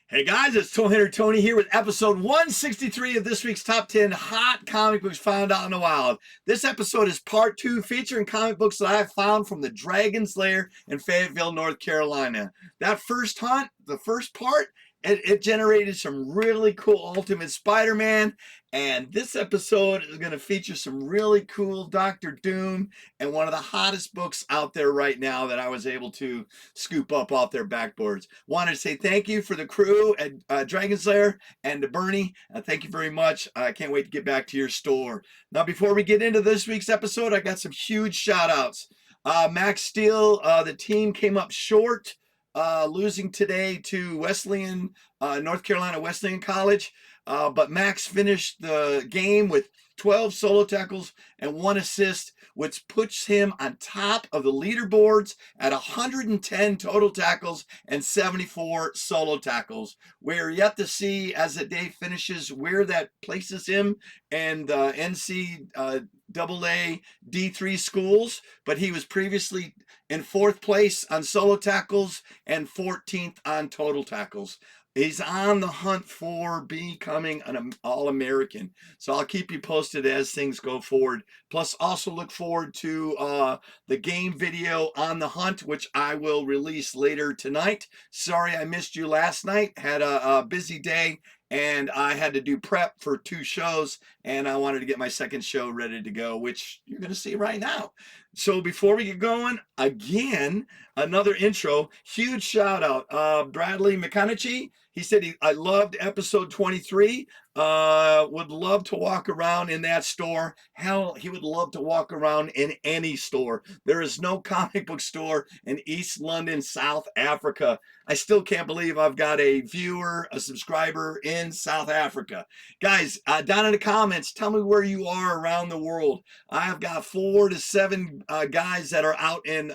Hey guys, it's Toll Hitter Tony here with episode 163 of this week's Top 10 Hot Comic Books Found Out in the Wild. This episode is part 2 featuring comic books that I have found from the Dragon's Lair in Fayetteville, North Carolina. That first hunt, the first part, it generated some really cool Ultimate Spider-Man, and this episode is going to feature some really cool Doctor Doom and one of the hottest books out there right now that I was able to scoop up off their backboards. Wanted to say thank you for the crew at Dragon's Lair and to Bernie. Thank you very much. I can't wait to get back to your store. Now, before we get into this week's episode, I got some huge shout outs. Max Steele, the team came up short, losing today to Wesleyan, North Carolina Wesleyan College. But Max finished the game with 12 solo tackles and 1 assist, which puts him on top of the leaderboards at 110 total tackles and 74 solo tackles. We're yet to see, as the day finishes, where that places him and NCAA D3 schools, but he was previously in 4th place on solo tackles and 14th on total tackles. He's on the hunt for becoming an All-American. So I'll keep you posted as things go forward. Plus, also look forward to the game video on the hunt, which I will release later tonight. Sorry I missed you last night. Had a busy day, and I had to do prep for 2 shows, and I wanted to get my second show ready to go, which you're going to see right now. So before we get going, again, another intro. Huge shout out. Bradley McConaughey. He said I loved episode 23. Would love to walk around in that store. Hell, he would love to walk around in any store. There is no comic book store in East London, South Africa. I still can't believe I've got a viewer, a subscriber in South Africa. Guys, down in the comments, tell me where you are around the world. I have got 4 to 7 guys that are out in,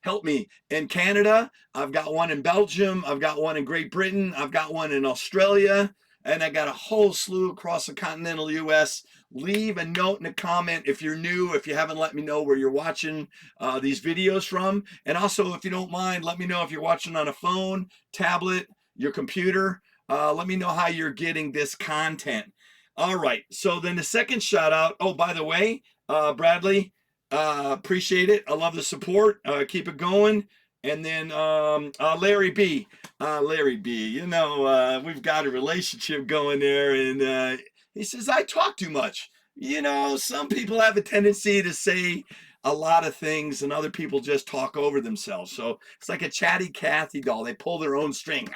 help me, in Canada. I've got one in Belgium. I've got one in Great Britain. I've got one in Australia. And I got a whole slew across the continental U.S. Leave a note in the comment if you're new, if you haven't let me know where you're watching these videos from. And also, if you don't mind, let me know if you're watching on a phone, tablet, your computer. Let me know how you're getting this content. All right, so then the second shout out. Oh, by the way, Bradley, appreciate it. I love the support. Keep it going. And then Larry B. Larry B, you know, we've got a relationship going there. And he says, I talk too much. You know, some people have a tendency to say a lot of things and other people just talk over themselves. So it's like a chatty Cathy doll. They pull their own string.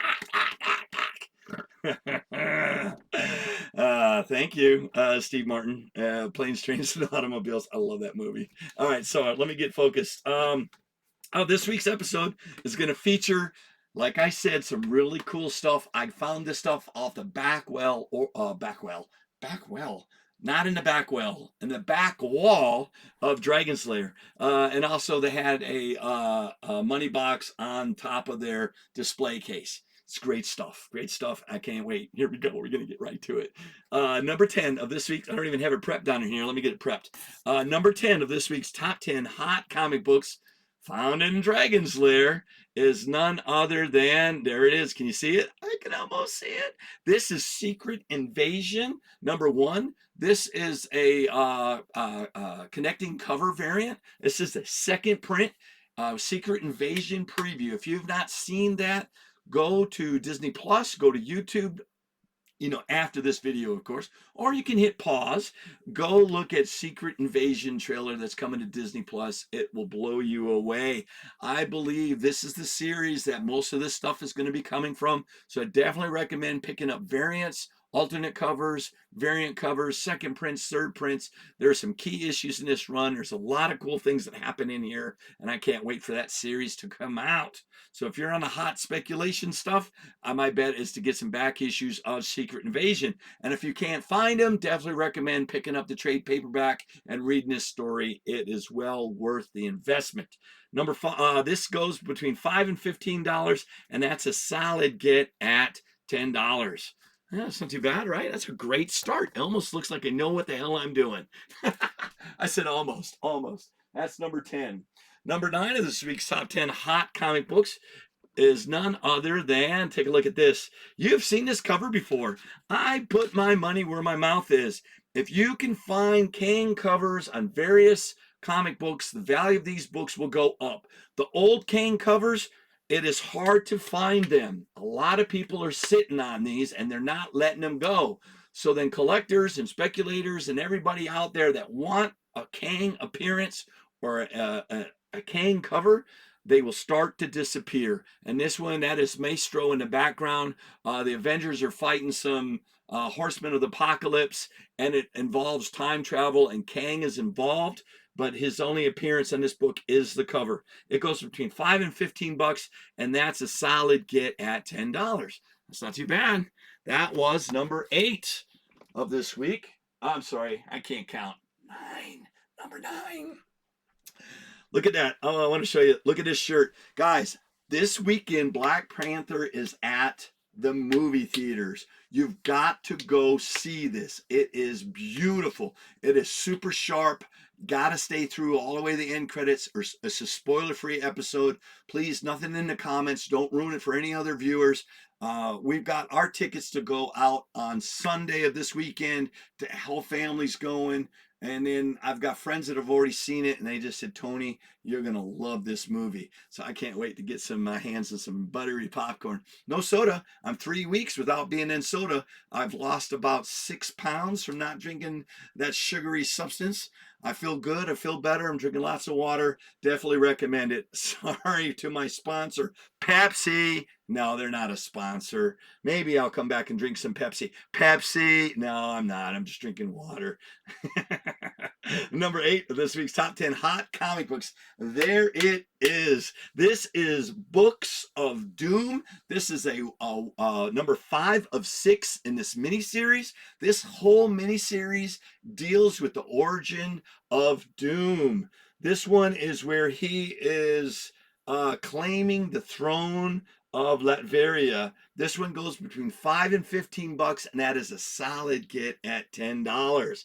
Thank you, Steve Martin. Planes, Trains, and Automobiles. I love that movie. All right, so let me get focused. This week's episode is going to feature, like I said, some really cool stuff. I found this stuff off the back well, not in the back well, in the back wall of Dragon's Lair. And also they had a money box on top of their display case. It's great stuff. Great stuff. I can't wait. Here we go. We're going to get right to it. Number 10 of this week's, I don't even have it prepped down in here. Let me get it prepped. Number 10 of this week's top 10 hot comic books found in Dragon's Lair is none other than, there it is. Can you see it? I can almost see it. This is Secret Invasion, number 1. This is a Connecting cover variant. This is the second print, Secret Invasion preview. If you've not seen that, go to Disney Plus, go to YouTube, you know, after this video, of course, or you can hit pause, go look at Secret Invasion trailer that's coming to Disney Plus. It will blow you away. I believe this is the series that most of this stuff is going to be coming from. So I definitely recommend picking up variants, alternate covers, variant covers, second prints, third prints. There are some key issues in this run. There's a lot of cool things that happen in here, and I can't wait for that series to come out. So if you're on the hot speculation stuff, my bet is to get some back issues of Secret Invasion. And if you can't find them, definitely recommend picking up the trade paperback and reading this story. It is well worth the investment. Number 5, this goes between $5 and $15, and that's a solid get at $10. Yeah, that's not too bad, right? That's a great start. It almost looks like I know what the hell I'm doing. I said almost. That's number 10. Number 9 of this week's top 10 hot comic books is none other than, take a look at this. You've seen this cover before. I put my money where my mouth is. If you can find Kang covers on various comic books, the value of these books will go up. The old Kang covers, it is hard to find them. A lot of people are sitting on these and they're not letting them go. So then collectors and speculators and everybody out there that want a Kang appearance or a Kang cover, they will start to disappear. And this one, that is Maestro in the background. The Avengers are fighting some horsemen of the apocalypse, and it involves time travel, and Kang is involved, but his only appearance in this book is the cover. It goes between $5 and $15, and that's a solid get at $10. That's not too bad. That was number 8 of this week. I'm sorry, I can't count. 9. Number 9. Look at that. Oh, I want to show you. Look at this shirt. Guys, this weekend, Black Panther is at the movie theaters. You've got to go see this. It is beautiful. It is super sharp. Got to stay through all the way to the end credits. It's a spoiler-free episode. Please, nothing in the comments. Don't ruin it for any other viewers. We've got our tickets to go out on Sunday of this weekend. The whole family's going. And then I've got friends that have already seen it, and they just said, Tony, you're going to love this movie. So I can't wait to get some hands on some buttery popcorn. No soda. I'm 3 weeks without being in soda. I've lost about 6 pounds from not drinking that sugary substance. I feel good. I feel better. I'm drinking lots of water. Definitely recommend it. Sorry to my sponsor, Pepsi. No, they're not a sponsor. Maybe I'll come back and drink some Pepsi. Pepsi. No, I'm not. I'm just drinking water. Number 8 of this week's top 10 hot comic books. There it is. This is Books of Doom. This is a number 5 of 6 in this miniseries. This whole miniseries deals with the origin of Doom. This one is where he is claiming the throne of Latveria. This one goes between $5 and $15, and that is a solid get at $10.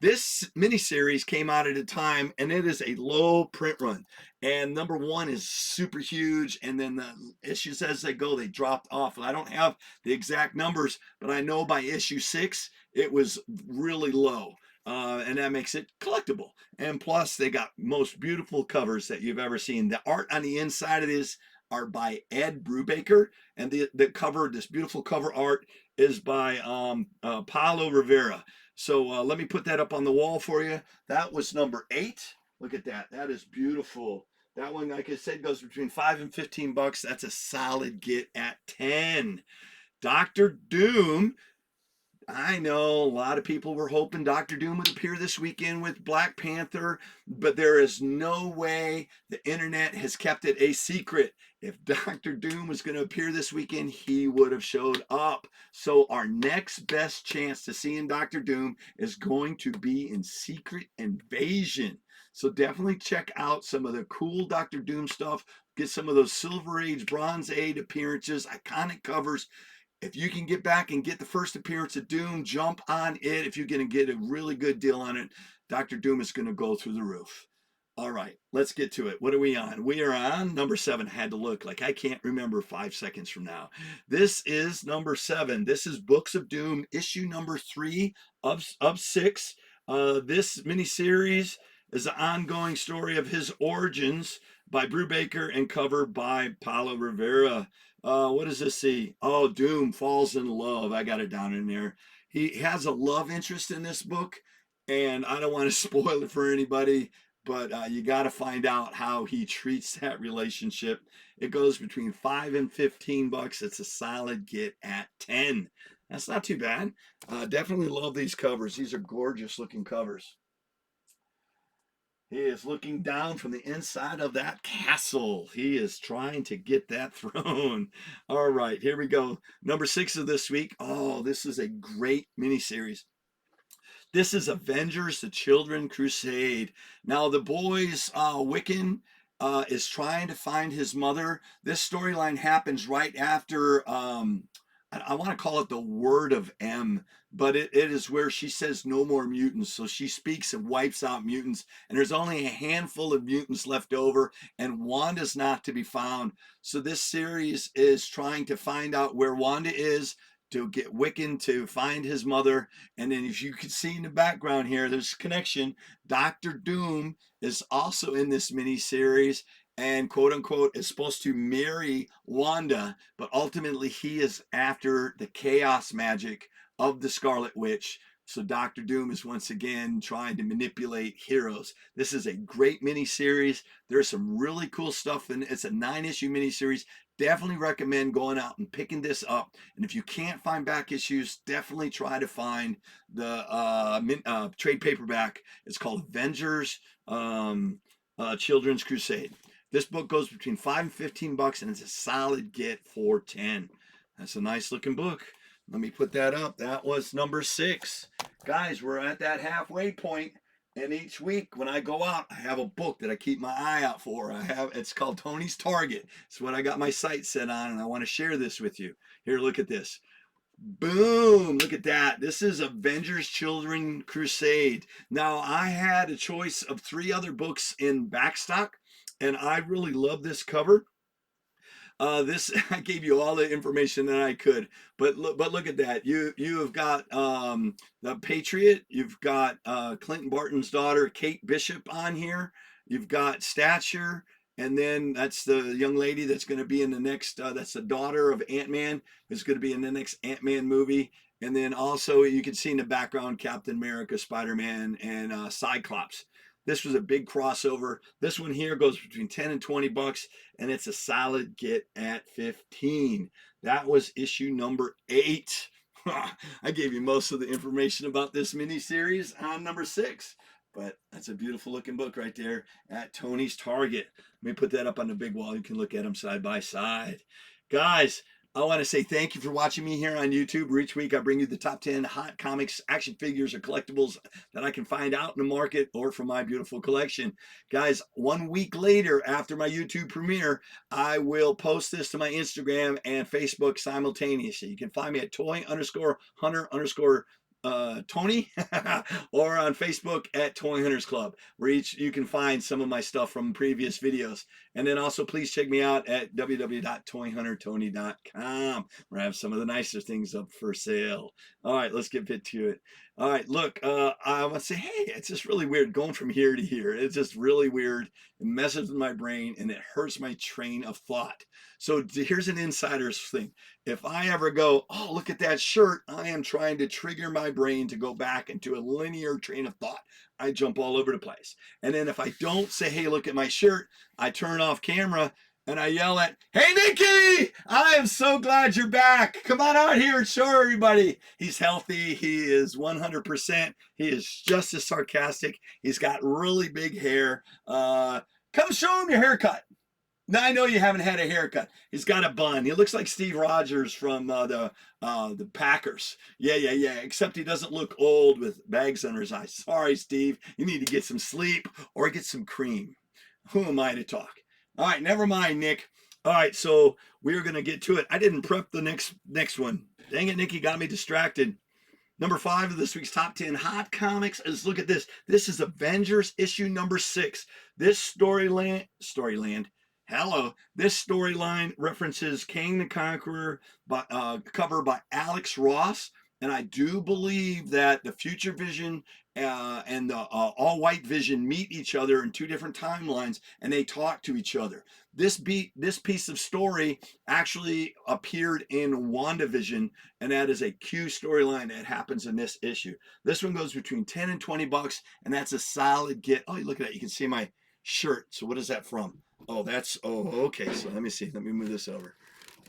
This miniseries came out at a time, and it is a low print run. And number 1 is super huge, and then the issues as they go, they dropped off. I don't have the exact numbers, but I know by issue 6, it was really low. And that makes it collectible. And plus, they got most beautiful covers that you've ever seen. The art on the inside of this are by Ed Brubaker, and the cover, this beautiful cover art, is by Paulo Rivera. So let me put that up on the wall for you. That was number 8. Look at that. That is beautiful. That one, like I said, goes between $5 and $15. That's a solid get at 10. Dr. Doom. I know a lot of people were hoping Dr. Doom would appear this weekend with Black Panther, but there is no way the internet has kept it a secret. If Dr. Doom was going to appear this weekend, he would have showed up. So our next best chance to seeing Dr. Doom is going to be in Secret Invasion. So definitely check out some of the cool Dr. Doom stuff. Get some of those Silver Age, Bronze Age appearances, iconic covers. If you can get back and get the first appearance of Doom, jump on it. If you're going to get a really good deal on it, Dr. Doom is going to go through the roof. All right, let's get to it. What are we on? We are on number 7. Had to look like I can't remember 5 seconds from now. This is number 7. This is Books of Doom, issue number 3 of 6. This miniseries is an ongoing story of his origins by Brubaker and covered by Paulo Rivera. What does this see? Oh, Doom falls in love. I got it down in there. He has a love interest in this book, and I don't want to spoil it for anybody, but you got to find out how he treats that relationship. It goes between $5 and $15. It's a solid get at 10. That's not too bad. Definitely love these covers. These are gorgeous looking covers. He is looking down from the inside of that castle. He is trying to get that throne. All right, here we go. Number 6 of this week. Oh, this is a great miniseries. This is Avengers, the Children Crusade. Now, the boys, Wiccan is trying to find his mother. This storyline happens right after, I I want to call it the word of M, but it is where she says no more mutants. So she speaks and wipes out mutants, and there's only a handful of mutants left over, and Wanda's not to be found. So this series is trying to find out where Wanda is, to get Wiccan to find his mother. And then, as you can see in the background here, there's a connection. Doctor Doom is also in this mini series, and quote unquote is supposed to marry Wanda, but ultimately he is after the chaos magic of the Scarlet Witch. So Doctor Doom is once again trying to manipulate heroes. This is a great miniseries. There's some really cool stuff in it. It's a 9-issue miniseries. Definitely recommend going out and picking this up. And if you can't find back issues, definitely try to find the trade paperback. It's called Avengers Children's Crusade. This book goes between $5 and $15, and it's a solid get for 10. That's a nice looking book. Let me put that up. That was number 6. Guys, we're at that halfway point, and each week when I go out, I have a book that I keep my eye out for. It's called Tony's Target. It's what I got my sight set on, and I want to share this with you. Here, look at this. Boom, look at that. This is Avengers Children Crusade. Now, I had a choice of 3 other books in backstock, and I really love this cover. This I gave you all the information that I could, but look at that. You have got the Patriot. You've got Clinton Barton's daughter, Kate Bishop, on here. You've got Stature, and then that's the young lady that's going to be in the next. That's the daughter of Ant-Man, who's going to be in the next Ant-Man movie. And then also you can see in the background Captain America, Spider-Man, and Cyclops. This was a big crossover. This one here goes between 10 and $20, and it's a solid get at 15. That was issue number 8. I gave you most of the information about this miniseries on number 6, but that's a beautiful looking book right there at Tony's Target. Let me put that up on the big wall. You can look at them side by side. Guys, I want to say thank you for watching me here on YouTube. Each week I bring you the top 10 hot comics, action figures, or collectibles that I can find out in the market or from my beautiful collection. Guys, 1 week later after my YouTube premiere, I will post this to my Instagram and Facebook simultaneously. You can find me at toy_hunter_ Tony or on Facebook at Toy Hunters Club, where you can find some of my stuff from previous videos. And then also please check me out at www.toyhuntertony.com, where I have some of the nicer things up for sale. All right, let's get to it. All right, look, I want to say, hey, it's just really weird going from here to here. It's just really weird. It messes with my brain and it hurts my train of thought. So here's an insider's thing. If I ever go, oh, look at that shirt, I am trying to trigger my brain to go back into a linear train of thought. I jump all over the place. And then if I don't say, hey, look at my shirt, I turn off camera and I yell at, hey, Nikki, I am so glad you're back. Come on out here and show everybody. He's healthy. He is 100%. He is just as sarcastic. He's got really big hair. Come show him your haircut. Now, I know you haven't had a haircut. He's got a bun. He looks like Steve Rogers from the Packers. Yeah. Except he doesn't look old with bags under his eyes. Sorry, Steve. You need to get some sleep or get some cream. Who am I to talk? All right, never mind, Nick. All right, so we're going to get to it. I didn't prep the next one. Dang it, Nikki got me distracted. Number 5 of this week's top 10 hot comics is, look at this. This is Avengers issue number 6. This storyline, this storyline references Kang the Conqueror, cover by Alex Ross. And I do believe that the Future Vision and the All-White Vision meet each other in 2 different timelines, and they talk to each other. This piece of story actually appeared in WandaVision, and that is a Q storyline that happens in this issue. This one goes between 10 and $20, and that's a solid get. Oh, look at that. You can see my shirt. So what is that from? Oh, okay. So let me see. Let me move this over.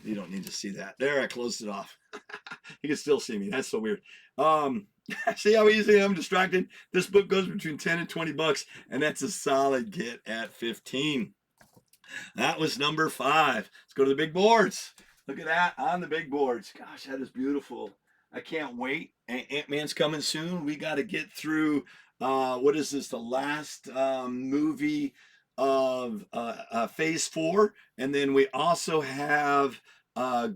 You don't need to see that. There, I closed it off. You can still see me. That's so weird. See how easily I'm distracted? This book goes between 10 and $20, and that's a solid get at 15. That was number 5. Let's go to the big boards. Look at that on the big boards. Gosh, that is beautiful. I can't wait. Ant-Man's coming soon. We got to get through, what is this, the last movie of Phase 4. And then we also have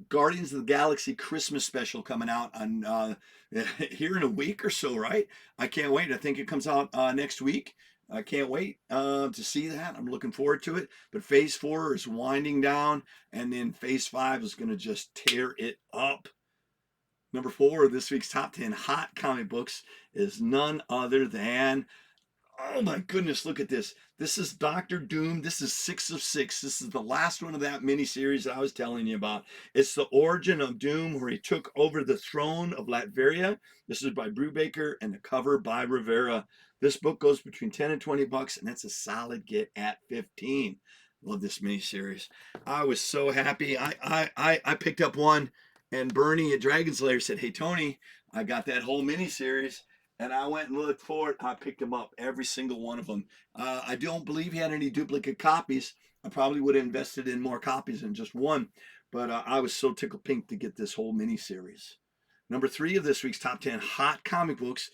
Guardians of the Galaxy Christmas special coming out on here in a week or so, right? I can't wait. I think it comes out next week. I can't wait to see that. I'm looking forward to it. But Phase 4 is winding down, and then Phase 5 is going to just tear it up. Number 4 of this week's top 10 hot comic books is none other than, oh my goodness, look at this. This is Doctor Doom. This is 6 of 6. This is the last one of that miniseries that I was telling you about. It's the origin of Doom, where he took over the throne of Latveria. This is by Brubaker and the cover by Rivera. This book goes between 10 and 20 bucks, and that's a solid get at 15. Love this miniseries. I was so happy. I picked up one, and Bernie at Dragon's Lair said, "Hey Tony, I got that whole miniseries." And I went and looked for it. I picked them up, every single one of them. I don't believe he had any duplicate copies. I probably would have invested in more copies than just one. But I was so tickled pink to get this whole miniseries. Number 3 of this week's top 10 hot comic books.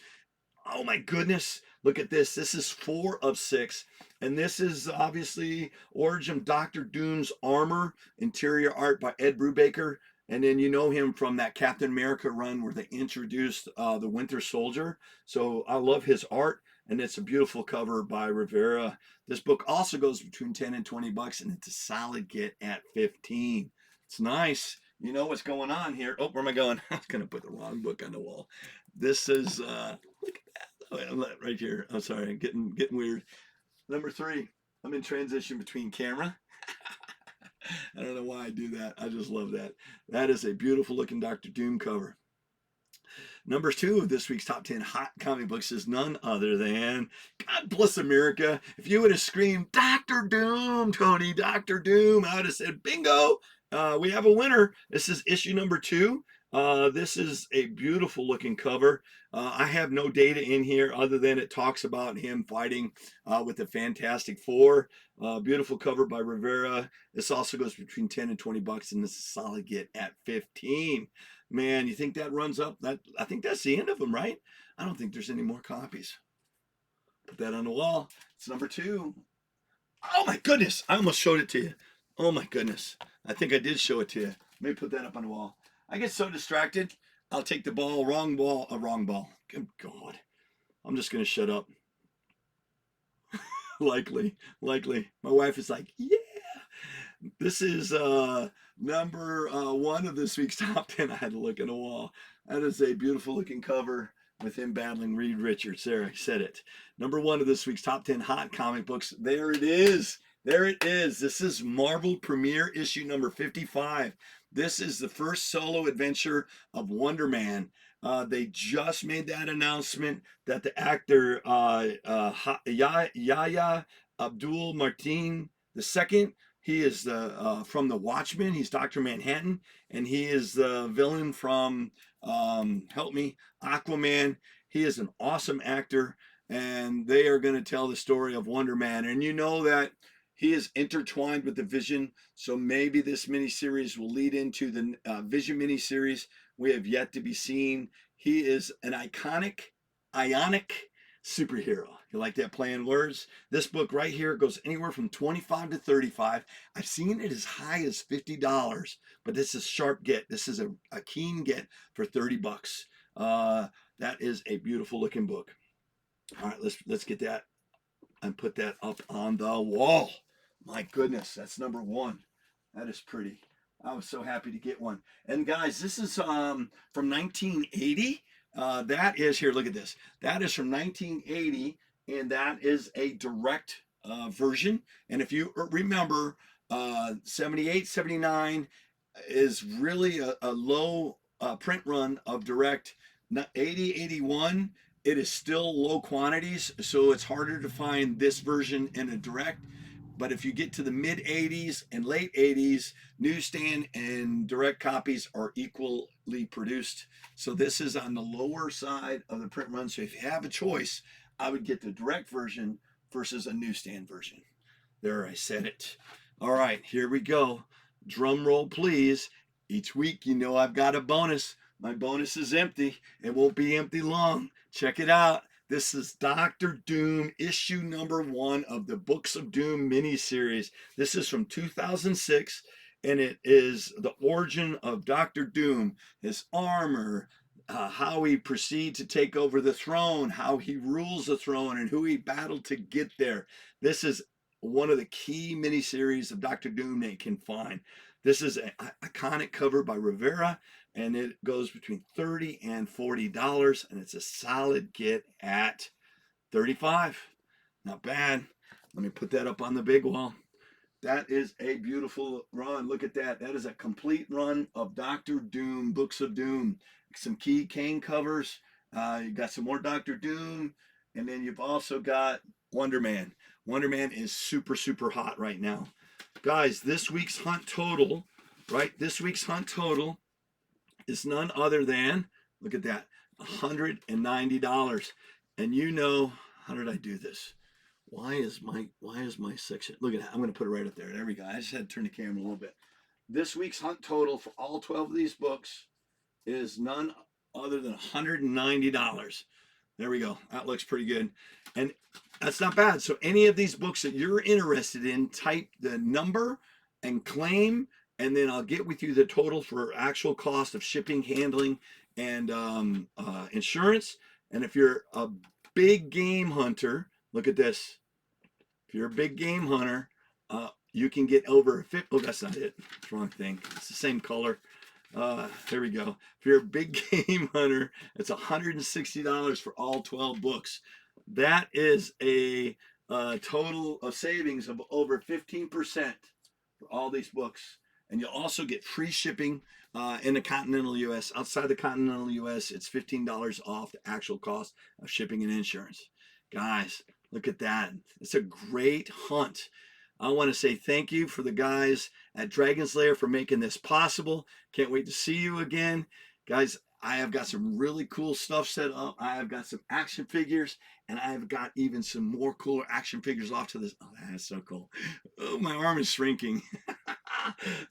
Oh my goodness. Look at this. This is 4 of 6. And this is obviously Origin of Doctor Doom's armor, interior art by Ed Brubaker. And then you know him from that Captain America run where they introduced the Winter Soldier. So I love his art, and it's a beautiful cover by Rivera. This book also goes between 10 and 20 bucks, and it's a solid get at 15. It's nice. You know what's going on here. Oh, where am I going? I was going to put the wrong book on the wall. This is, look at that. Oh, right here. I'm sorry, getting weird. Number 3, I'm in transition between camera. I don't know why I do that. I just love that. That is a beautiful looking Doctor Doom cover. Number 2 of this week's top 10 hot comic books is none other than, God Bless America. If you would have screamed, Doctor Doom, Tony, Doctor Doom, I would have said, bingo, we have a winner. This is issue number 2. This is a beautiful looking cover. I have no data in here other than it talks about him fighting with the Fantastic Four. Beautiful cover by Rivera. This also goes between 10 and 20 bucks, and this is a solid get at 15. Man, you think that runs up? I think that's the end of them, right? I don't think there's any more copies. Put that on the wall. It's number 2. Oh my goodness, I almost showed it to you. Oh my goodness, I think I did show it to you. Let me put that up on the wall. I get so distracted. I'll take the ball, wrong ball, a wrong ball. Good God. I'm just going to shut up. Likely. My wife is like, yeah. This is number 1 of this week's top 10. I had to look at a wall. That is a beautiful looking cover with him battling Reed Richards. There, I said it. Number 1 of this week's top 10 hot comic books. There it is. There it is. This is Marvel Premiere issue number 55. This is the first solo adventure of Wonder Man. They just made that announcement that the actor Yahya Abdul Martin II, he is from The Watchmen. He's Dr. Manhattan, and he is the villain from help me, Aquaman. He is an awesome actor, and they are going to tell the story of Wonder Man. And you know that he is intertwined with the Vision, so maybe this miniseries will lead into the Vision miniseries. We have yet to be seen. He is an ionic superhero. You like that play on words? This book right here goes anywhere from 25 to 35. I've seen it as high as $50, but this is sharp get. This is a keen get for 30 bucks. That is a beautiful looking book. All right, let's get that and put that up on the wall. My goodness, that's number 1. That is pretty. I was so happy to get one. And guys, this is from 1980. That is, here, look at this. That is from 1980, and that is a direct version. And if you remember, 78, 79 is really a low print run of direct. 80, 81, it is still low quantities, so it's harder to find this version in a direct. But if you get to the mid 80s and late 80s, newsstand and direct copies are equally produced. So this is on the lower side of the print run. So if you have a choice, I would get the direct version versus a newsstand version. There, I said it. All right, here we go. Drum roll, please. Each week, you know I've got a bonus. My bonus is empty. It won't be empty long. Check it out. This is Doctor Doom, issue number 1 of the Books of Doom miniseries. This is from 2006. and it is the origin of Dr. Doom, his armor, how he proceeds to take over the throne, how he rules the throne, and who he battled to get there. This is one of the key miniseries of Dr. Doom that you can find. This is an iconic cover by Rivera, and it goes between $30 and $40, and it's a solid get at $35. Not bad. Let me put that up on the big wall. That is a beautiful run. Look at that. That is a complete run of Doctor Doom, Books of Doom. Some key Kang covers. You got some more Doctor Doom. And then you've also got Wonder Man. Wonder Man is super, super hot right now. Guys, this week's hunt total, right? This week's hunt total is none other than, look at that, $190. And you know, how did I do this? Why is my section? Look at that. I'm going to put it right up there. There we go. I just had to turn the camera a little bit. This week's hunt total for all 12 of these books is none other than $190. There we go. That looks pretty good. And that's not bad. So any of these books that you're interested in, type the number and claim, and then I'll get with you the total for actual cost of shipping, handling, and insurance. And if you're a big game hunter, look at this. If you're a big game hunter, you can get over 50. Oh, that's not it. It's the wrong thing. It's the same color. There we go. If you're a big game hunter, it's $160 for all 12 books. That is a total of savings of over 15% for all these books. And you'll also get free shipping in the continental U.S. Outside the continental U.S., it's $15 off the actual cost of shipping and insurance. Guys, look at that. It's a great hunt. I want to say thank you for the guys at Dragon's Lair for making this possible. Can't wait to see you again. Guys, I have got some really cool stuff set up. I have got some action figures, and I have got even some more cooler action figures off to this. Oh, that's so cool. Oh, my arm is shrinking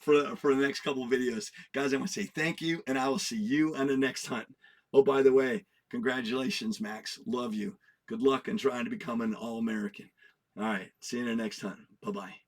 for the next couple of videos. Guys, I want to say thank you, and I will see you on the next hunt. Oh, by the way, congratulations, Max. Love you. Good luck in trying to become an All-American. All right. See you in the next hunt. Bye-bye.